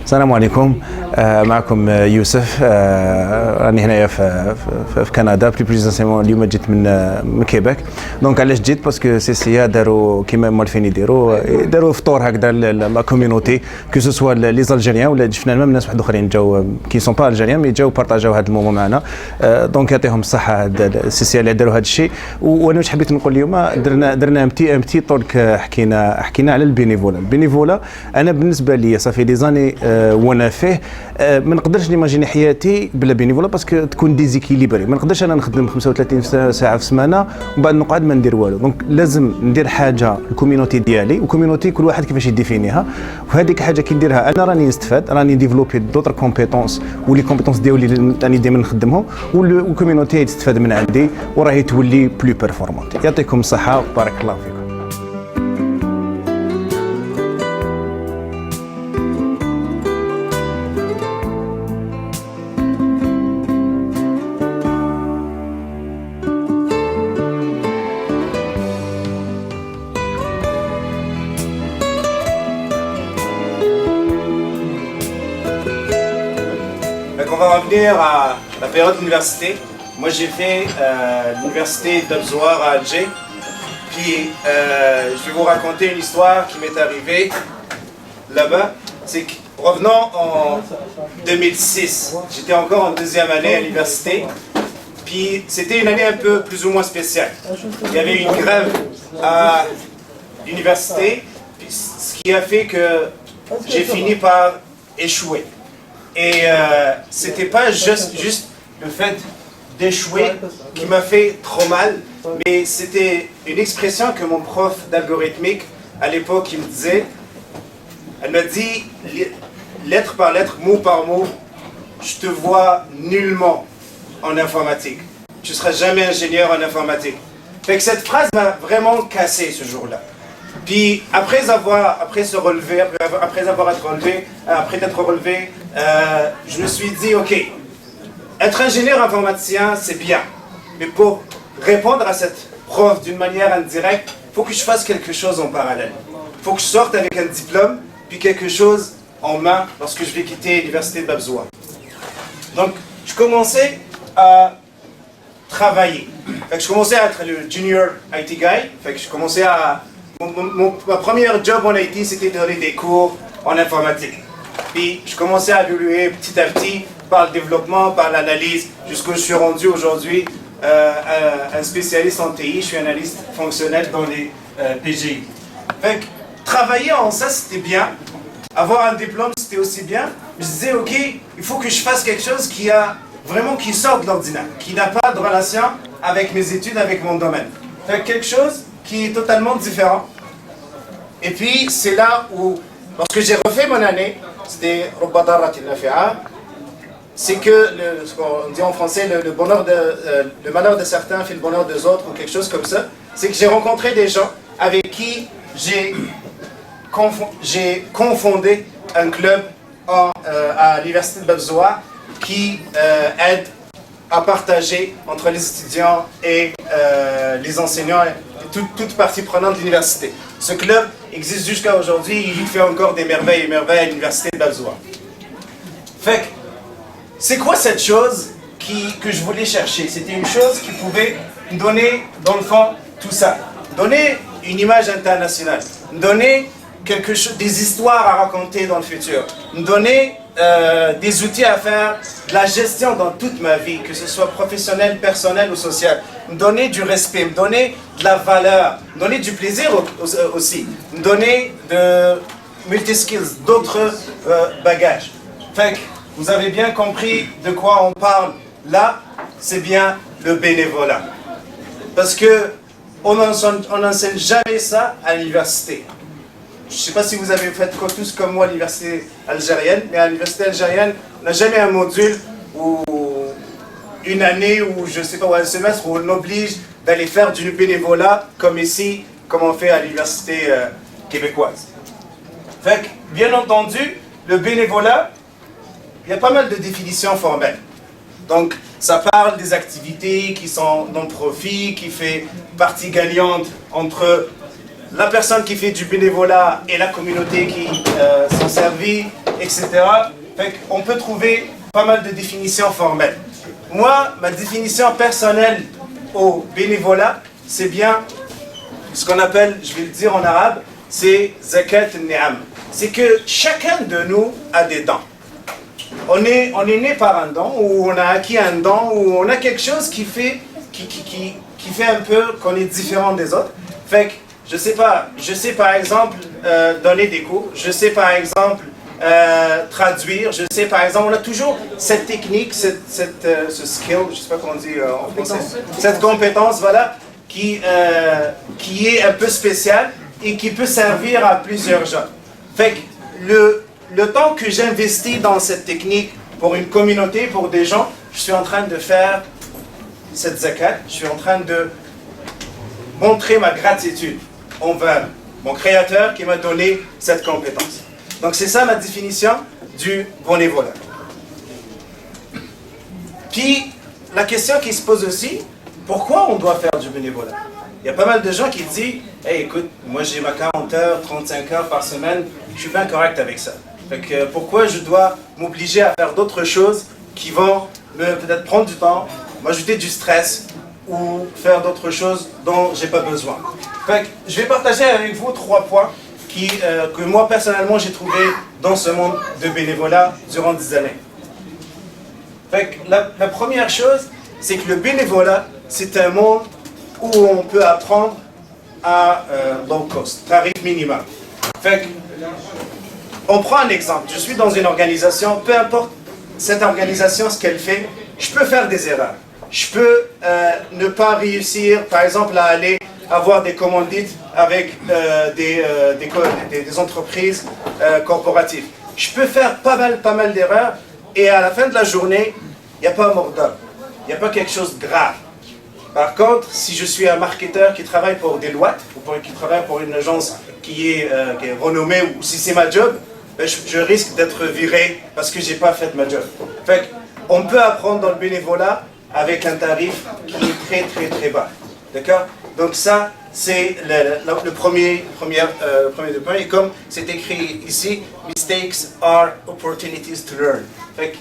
السلام عليكم. معكم يوسف. راني هنايا في كندا بلي بريزونسيمون. اليوم جيت من كيباك. دونك علاش جيت؟ باسكو سي داروا كيما موالفين يديروا فطور هكذا لا كوميونيتي كو سو سوا لي زالجيريان ولا شفنا ميم ناس واحد اخرين جاو كي سون با الجيريان مي جاو بارطاجاو هذا المومون معنا. دونك يعطيهم الصحه هاد السي اللي داروا هذا الشيء. وانا واش حبيت نقول اليوم درنا امتي طولك حكينا على البينيفولا. انا بالنسبه لي صافي دي زاني وانا فيه ما نقدرش نيماجيني حياتي بلا بينيفولا باسكو تكون ديزيكيليبري. ما نقدرش انا نخدم 35 ساعه في السمانه ومن بعد نقعد ما ندير والو. دونك لازم ندير حاجه الكوميونيتي ديالي، وكوميونيتي كل واحد كيفاش يديفينيها، وهذيك حاجه كي نديرها انا راني نستفاد، راني ديفلوبي دوطر كومبيتونس ولي كومبيتونس ديالي راني ديما نخدمهم، والكوميونيتي تستفاد من عندي وراهي تولي بلو بيرفورمانت. يعطيكم الصحه وبارك الله فيكم. On va revenir à la période de l'université. Moi j'ai fait l'université d'Abzoar à Alger. Puis je vais vous raconter une histoire qui m'est arrivée là-bas. C'est que revenant en 2006, j'étais encore en deuxième année à l'université. Puis c'était une année un peu plus ou moins spéciale. Il y avait une grève à l'université, ce qui a fait que j'ai fini par échouer. Et c'était pas juste le fait d'échouer qui m'a fait trop mal, mais c'était une expression que mon prof d'algorithmique à l'époque il me disait. Elle m'a dit lettre par lettre, mot par mot, je te vois nullement en informatique. Tu seras jamais ingénieur en informatique. Fait que cette phrase m'a vraiment cassé ce jour-là. Puis après s'être relevé, je me suis dit ok, être ingénieur informaticien c'est bien, mais pour répondre à cette prof d'une manière indirecte, il faut que je fasse quelque chose en parallèle. Il faut que je sorte avec un diplôme puis quelque chose en main lorsque je vais quitter l'université de Babzoua. Donc je commençais à travailler. Fait que je commençais à être le junior IT guy. Fait que je commençais à ma première job en IT, c'était de donner des cours en informatique. Puis je commençais à évoluer petit à petit par le développement, par l'analyse, jusqu'où je suis rendu aujourd'hui un spécialiste en TI. Je suis analyste fonctionnel dans les PGI. Fait que travailler en ça, c'était bien. Avoir un diplôme, c'était aussi bien. Je disais, ok, il faut que je fasse quelque chose qui sort de l'ordinaire, qui n'a pas de relation avec mes études, avec mon domaine. Fait que quelque chose qui est totalement différent. Et puis c'est là où, lorsque j'ai refait mon année, c'était c'est que ce qu'on dit en français, le malheur de certains fait le bonheur des autres, ou quelque chose comme ça. C'est que j'ai rencontré des gens avec qui j'ai confondé un club à l'université de Babzoua qui aide à partager entre les étudiants et les enseignants, toute partie prenante de l'université. Ce club existe jusqu'à aujourd'hui, il fait encore des merveilles et merveilles à l'université de Babzoua. Fait que, c'est quoi cette chose que je voulais chercher? C'était une chose qui pouvait me donner, dans le fond, tout ça. Donner une image internationale, me donner quelque chose, des histoires à raconter dans le futur, me donner des outils à faire de la gestion dans toute ma vie, que ce soit professionnel, personnel ou social, me donner du respect, me donner de la valeur, me donner du plaisir aussi, me donner de multi-skills, d'autres bagages. Fait que vous avez bien compris de quoi on parle là, c'est bien le bénévolat. Parce que on n'enseigne jamais ça à l'université. Je ne sais pas si vous avez fait tous comme moi à l'université algérienne, mais à l'université algérienne, on n'a jamais un module ou une année ou je sais pas, ou un semestre où on oblige d'aller faire du bénévolat comme ici, comme on fait à l'université québécoise. Fait que, bien entendu, le bénévolat, il y a pas mal de définitions formelles. Donc, ça parle des activités qui sont non-profit, qui fait partie gagnante entre la personne qui fait du bénévolat et la communauté qui s'en servit, etc. Fait qu'on peut trouver pas mal de définitions formelles. Moi, ma définition personnelle au bénévolat, c'est bien ce qu'on appelle, je vais le dire en arabe, c'est zakat al-ni'am. C'est que chacun de nous a des dons. On est né par un don, ou on a acquis un don, ou on a quelque chose qui fait un peu qu'on est différent des autres. Fait que, je sais par exemple donner des cours, je sais par exemple traduire, je sais par exemple, on a toujours cette technique, ce skill, je sais pas comment on dit en français, cette compétence, voilà, qui est un peu spéciale et qui peut servir à plusieurs gens. Fait que le temps que j'investis dans cette technique pour une communauté, pour des gens, je suis en train de faire cette zakat, je suis en train de montrer ma gratitude envers mon créateur qui m'a donné cette compétence. Donc c'est ça ma définition du bénévolat. Puis la question qui se pose aussi, pourquoi on doit faire du bénévolat? Il y a pas mal de gens qui disent « Hey, écoute, moi j'ai ma 40 heures, 35 heures par semaine, je suis bien correct avec ça. Fait que, pourquoi je dois m'obliger à faire d'autres choses qui vont peut-être prendre du temps, m'ajouter du stress ou faire d'autres choses dont j'ai pas besoin. » Fait que, je vais partager avec vous 3 points que moi personnellement j'ai trouvé dans ce monde de bénévolat durant 10 années. Fait que, la première chose, c'est que le bénévolat, c'est un monde où on peut apprendre à low cost, tarif minimum. Fait que, on prend un exemple. Je suis dans une organisation, peu importe cette organisation, ce qu'elle fait, je peux faire des erreurs. Je peux ne pas réussir, par exemple, à aller avoir des commandites avec des entreprises corporatives. Je peux faire pas mal d'erreurs et à la fin de la journée, il n'y a pas un mort d'homme. Il n'y a pas quelque chose de grave. Par contre, si je suis un marketeur qui travaille pour Deloitte ou qui travaille pour une agence qui est renommée, ou si c'est ma job, ben je risque d'être viré parce que je n'ai pas fait ma job. Fait qu'on peut apprendre dans le bénévolat avec un tarif qui est très bas. D'accord? Donc ça, c'est le premier point. Et comme c'est écrit ici, mistakes are opportunities to learn. Fait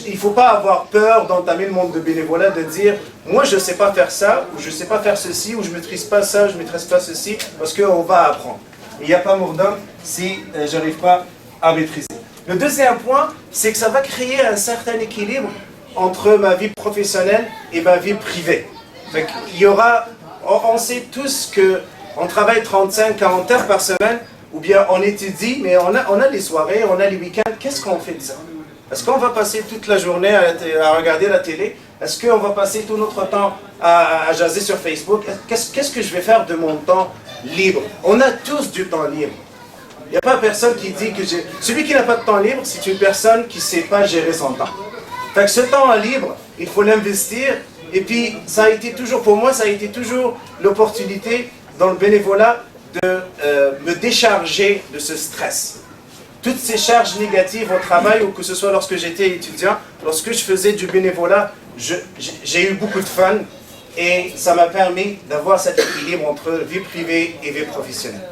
il ne faut pas avoir peur d'entamer le monde de bénévolat, de dire moi je ne sais pas faire ça, ou je ne sais pas faire ceci, ou je ne maîtrise pas ça, je ne maîtrise pas ceci, parce qu'on va apprendre. Il n'y a pas mort d'homme si je n'arrive pas à maîtriser. Le deuxième point, c'est que ça va créer un certain équilibre entre ma vie professionnelle et ma vie privée. Fait qu'il y aura, on sait tous qu'on travaille 35-40 heures par semaine, ou bien on étudie, mais on a les soirées, on a les week-ends. Qu'est-ce qu'on fait de ça? Est-ce qu'on va passer toute la journée à regarder la télé? Est-ce qu'on va passer tout notre temps à jaser sur Facebook? Qu'est-ce que je vais faire de mon temps libre? On a tous du temps libre. Il n'y a pas personne qui dit que celui qui n'a pas de temps libre, c'est une personne qui ne sait pas gérer son temps. Fait que ce temps libre, il faut l'investir. Et puis, ça a été toujours, pour moi, ça a été toujours l'opportunité dans le bénévolat de me décharger de ce stress. Toutes ces charges négatives au travail, ou que ce soit lorsque j'étais étudiant, lorsque je faisais du bénévolat, j'ai eu beaucoup de fun et ça m'a permis d'avoir cet équilibre entre vie privée et vie professionnelle.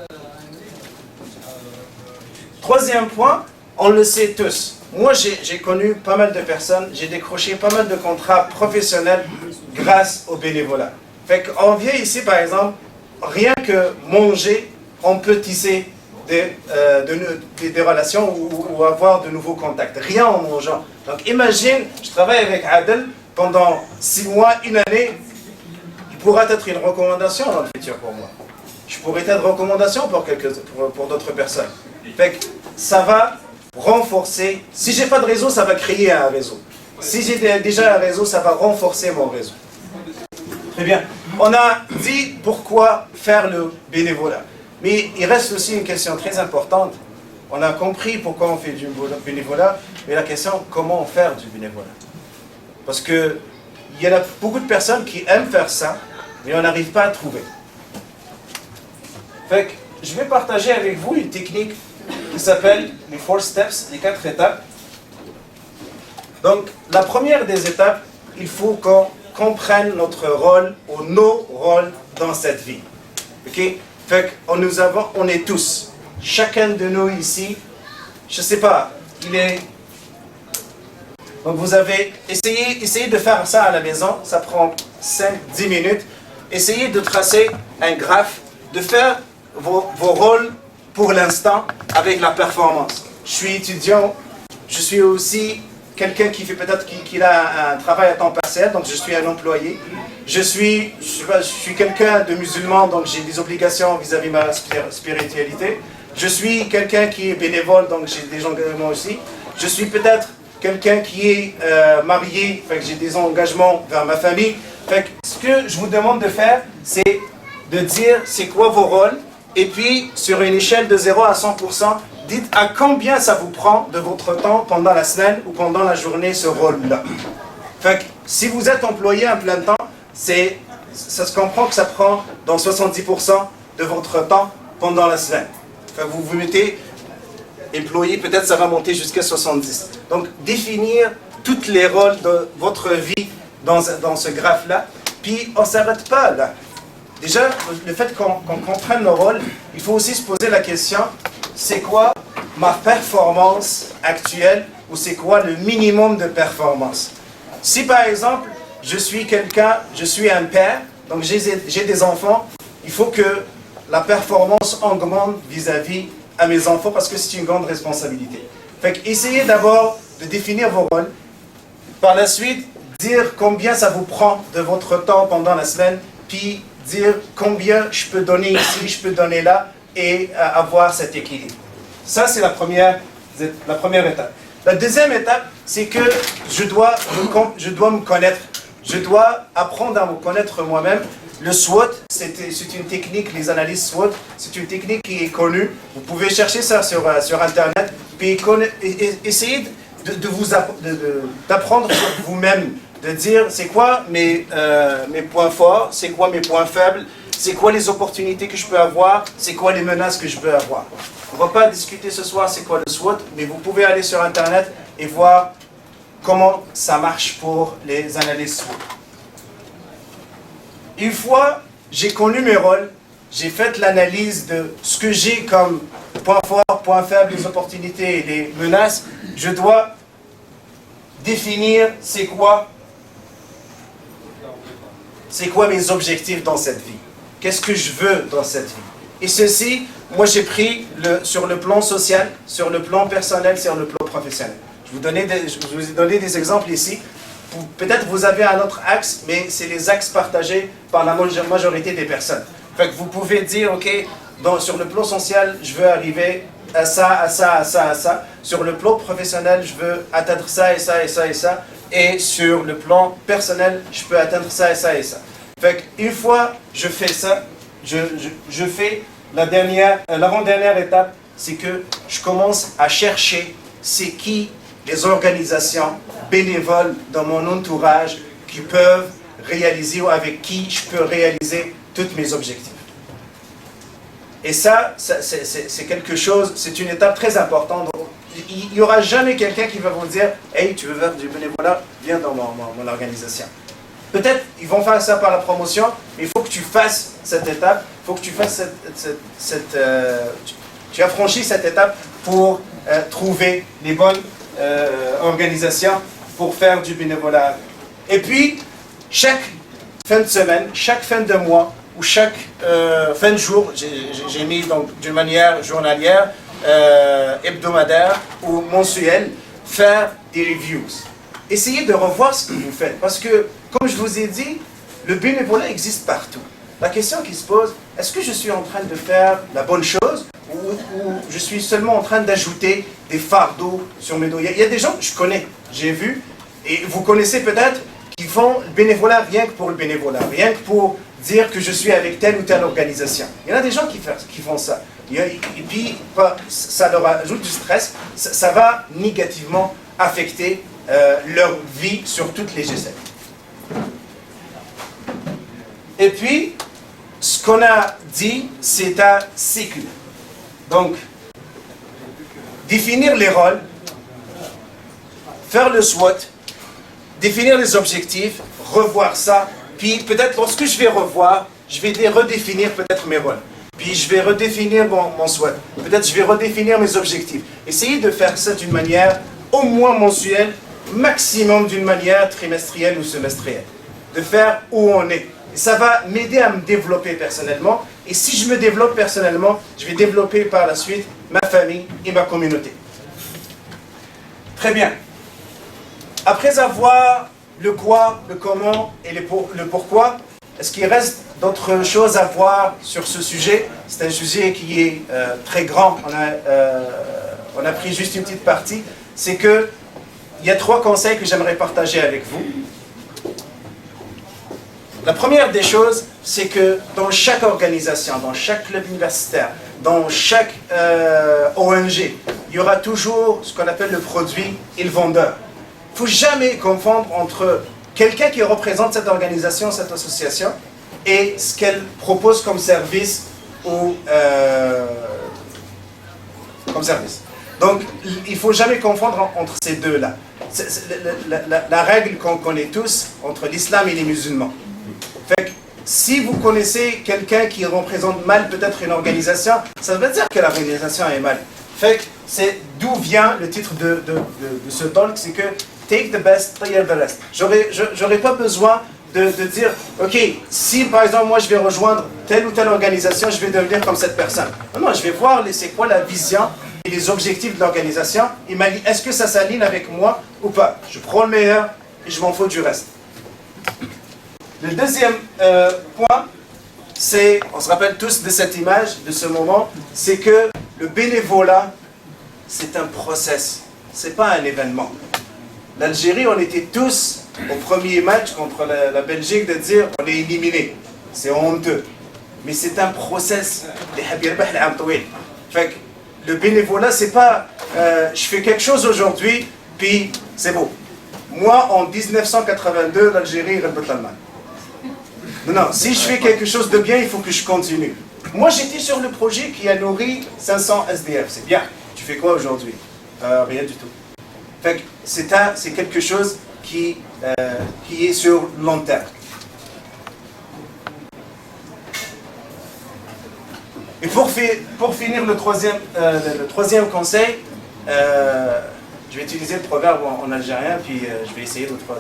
Troisième point, on le sait tous. Moi, j'ai connu pas mal de personnes, j'ai décroché pas mal de contrats professionnels grâce au bénévolat. Fait qu'on vient ici, par exemple, rien que manger, on peut tisser des relations ou avoir de nouveaux contacts. Rien en mangeant. Donc imagine, je travaille avec Adel pendant 6 mois, 1 année, il pourra être une recommandation dans le futur pour moi. Je pourrais être une recommandation pour d'autres personnes. Fait que ça va renforcer. Si j'ai pas de réseau, ça va créer un réseau. Si j'ai déjà un réseau, ça va renforcer mon réseau. Très bien. On a dit pourquoi faire le bénévolat. Mais il reste aussi une question très importante. On a compris pourquoi on fait du bénévolat, mais la question, comment faire du bénévolat? Parce qu'il y a beaucoup de personnes qui aiment faire ça, mais on n'arrive pas à trouver. Fait que je vais partager avec vous une technique qui s'appelle les 4 steps, les 4 étapes. Donc, la première des étapes, il faut qu'on comprenne notre rôle ou nos rôles dans cette vie. Ok? Fait qu'on on est tous, chacun de nous ici, je sais pas, il est... Donc vous avez essayé de faire ça à la maison, ça prend 5-10 minutes. Essayez de tracer un graphe, de faire vos rôles pour l'instant avec la performance. Je suis étudiant, je suis aussi quelqu'un qui fait peut-être qu'il a un travail à temps partiel, donc je suis un employé. Je suis quelqu'un de musulman, donc j'ai des obligations vis-à-vis de ma spiritualité. Je suis quelqu'un qui est bénévole, donc j'ai des engagements aussi. Je suis peut-être quelqu'un qui est marié, fait que j'ai des engagements vers ma famille. Fait que ce que je vous demande de faire, c'est de dire c'est quoi vos rôles, et puis sur une échelle de 0 à 100%, dites à combien ça vous prend de votre temps pendant la semaine ou pendant la journée ce rôle-là. Fait que si vous êtes employé à plein temps, ça se comprend que ça prend dans 70% de votre temps pendant la semaine. Fait que vous mettez employé, peut-être ça va monter jusqu'à 70. Donc définir tous les rôles de votre vie dans ce graphe-là, puis on ne s'arrête pas là. Déjà, le fait qu'on comprenne nos rôles, il faut aussi se poser la question, c'est quoi ma performance actuelle ou c'est quoi le minimum de performance? Si par exemple, je suis un père, donc j'ai des enfants, il faut que la performance augmente vis-à-vis à mes enfants parce que c'est une grande responsabilité. Fait que essayez d'abord de définir vos rôles, par la suite, dire combien ça vous prend de votre temps pendant la semaine, puis dire combien je peux donner ici, je peux donner là, et avoir cet équilibre. Ça, c'est la première étape. La deuxième étape, c'est que je dois me connaître. Je dois apprendre à me connaître moi-même. Le SWOT, c'est une technique, les analyses SWOT, c'est une technique qui est connue. Vous pouvez chercher ça sur Internet, puis essayer d'apprendre sur vous-même, de dire c'est quoi mes points forts, c'est quoi mes points faibles, c'est quoi les opportunités que je peux avoir, c'est quoi les menaces que je peux avoir. On ne va pas discuter ce soir c'est quoi le SWOT, mais vous pouvez aller sur Internet et voir comment ça marche pour les analyses SWOT. Une fois j'ai connu mes rôles, j'ai fait l'analyse de ce que j'ai comme points forts, points faibles, les opportunités et les menaces, je dois définir c'est quoi mes objectifs dans cette vie. Qu'est-ce que je veux dans cette vie? Et ceci, moi j'ai pris sur le plan social, sur le plan personnel, sur le plan professionnel. Je vous ai donné des exemples ici. Peut-être vous avez un autre axe, mais c'est les axes partagés par la majorité des personnes. Fait que vous pouvez dire, ok, sur le plan social, je veux arriver à ça, à ça, à ça, à ça. Sur le plan professionnel, je veux atteindre ça et ça et ça et ça. Et sur le plan personnel, je peux atteindre ça et ça et ça. Fait qu'une fois je fais ça, je fais l'avant-dernière étape, c'est que je commence à chercher c'est qui les organisations bénévoles dans mon entourage qui peuvent réaliser ou avec qui je peux réaliser tous mes objectifs. Et ça c'est quelque chose, c'est une étape très importante. Il n'y aura jamais quelqu'un qui va vous dire « Hey, tu veux faire du bénévolat? Viens dans mon organisation. » Peut-être ils vont faire ça par la promotion, mais il faut que tu fasses cette étape, il faut que tu fasses tu as franchi cette étape pour trouver les bonnes organisations pour faire du bénévolat. Et puis, chaque fin de semaine, chaque fin de mois, ou chaque fin de jour, j'ai mis donc d'une manière journalière, hebdomadaire ou mensuelle, faire des reviews. Essayez de revoir ce que vous faites, parce que, comme je vous ai dit, le bénévolat existe partout. La question qui se pose, est-ce que je suis en train de faire la bonne chose, ou je suis seulement en train d'ajouter des fardeaux sur mes dos? Il y a des gens que je connais, j'ai vu, et vous connaissez peut-être, qui font le bénévolat rien que pour le bénévolat, rien que pour dire que je suis avec telle ou telle organisation. Il y en a des gens qui font ça. Et puis, ça leur ajoute du stress, ça va négativement affecter leur vie sur toutes les échelles. Et puis, ce qu'on a dit, c'est un cycle. Donc, définir les rôles, faire le SWOT, définir les objectifs, revoir ça, puis peut-être lorsque je vais revoir, je vais redéfinir peut-être mes rôles. puis je vais redéfinir mon souhait. Peut-être je vais redéfinir mes objectifs. Essayez de faire ça d'une manière au moins mensuelle, maximum d'une manière trimestrielle ou semestrielle. De faire où on est. Et ça va m'aider à me développer personnellement. Et si je me développe personnellement, je vais développer par la suite ma famille et ma communauté. Très bien. Après avoir le quoi, le comment et le pourquoi, est-ce qu'il reste d'autres choses à voir sur ce sujet? C'est un sujet qui est très grand. On a pris juste une petite partie. C'est que il y a 3 conseils que j'aimerais partager avec vous. La première des choses, c'est que dans chaque organisation, dans chaque club universitaire, dans chaque ONG, il y aura toujours ce qu'on appelle le produit et le vendeur. Il ne faut jamais confondre entre quelqu'un qui représente cette organisation, cette association, et ce qu'elle propose comme service ou comme service. Donc, il ne faut jamais confondre entre ces deux-là. La règle qu'on connaît tous entre l'islam et les musulmans. Fait que, si vous connaissez quelqu'un qui représente mal peut-être une organisation, ça veut dire que l'organisation est mal. Fait que c'est d'où vient le titre de ce talk, c'est que take the best, tire the rest. J'aurais pas besoin de dire, ok, si par exemple moi je vais rejoindre telle ou telle organisation, je vais devenir comme cette personne. Non, je vais voir c'est quoi la vision et les objectifs de l'organisation. Il m'a dit, est-ce que ça s'aligne avec moi ou pas? Je prends le meilleur et je m'en fous du reste. Le deuxième point, c'est, on se rappelle tous de cette image, de ce moment, c'est que le bénévolat, c'est un process, c'est pas un événement. L'Algérie, on était tous au premier match contre la Belgique de dire on est éliminé. C'est honteux. Mais c'est un process. Fait que le bénévolat, c'est pas je fais quelque chose aujourd'hui, puis c'est beau. Moi, en 1982, l'Algérie rebute l'Allemagne. Non, si je fais quelque chose de bien, il faut que je continue. Moi, j'étais sur le projet qui a nourri 500 SDF. C'est bien. Tu fais quoi aujourd'hui? Rien du tout. Fait que c'est quelque chose qui est sur long terme. Et pour finir le troisième conseil, je vais utiliser le proverbe en algérien, puis je vais essayer d'autres fois.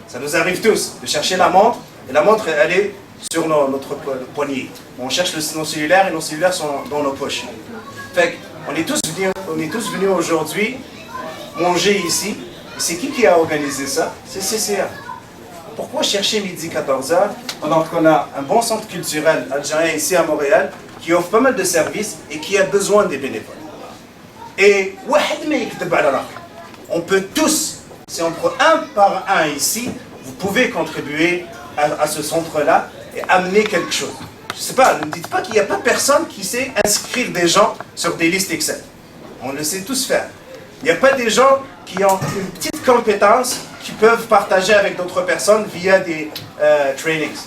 Ça nous arrive tous de chercher la montre, et la montre elle est sur notre poignet. On cherche nos cellulaires et nos cellulaires sont dans nos poches. Fait qu'on est tous venus aujourd'hui manger ici. Et c'est qui a organisé ça? C'est CCA. Pourquoi chercher midi 14h pendant qu'on a un bon centre culturel algérien ici à Montréal qui offre pas mal de services et qui a besoin des bénévoles? Et on peut tous, si on prend un par un ici, vous pouvez contribuer à ce centre-là et amener quelque chose. Je ne sais pas, ne me dites pas qu'il n'y a pas personne qui sait inscrire des gens sur des listes Excel. On le sait tous faire. Il n'y a pas des gens qui ont une petite compétence qui peuvent partager avec d'autres personnes via des trainings.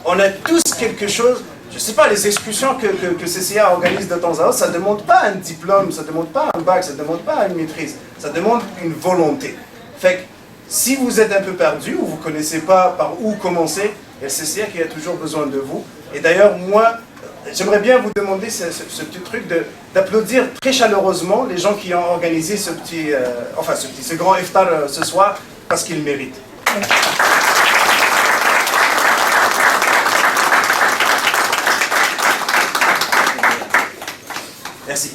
On a tous quelque chose. Je ne sais pas, les excursions que CCA organise de temps à autre, ça ne demande pas un diplôme, ça ne demande pas un bac, ça ne demande pas une maîtrise, ça demande une volonté. Fait que si vous êtes un peu perdu ou vous ne connaissez pas par où commencer, il y a le CCA qui a toujours besoin de vous. Et d'ailleurs, moi, j'aimerais bien vous demander ce petit truc d'applaudir très chaleureusement les gens qui ont organisé ce grand iftar ce soir, parce qu'ils le méritent. Merci.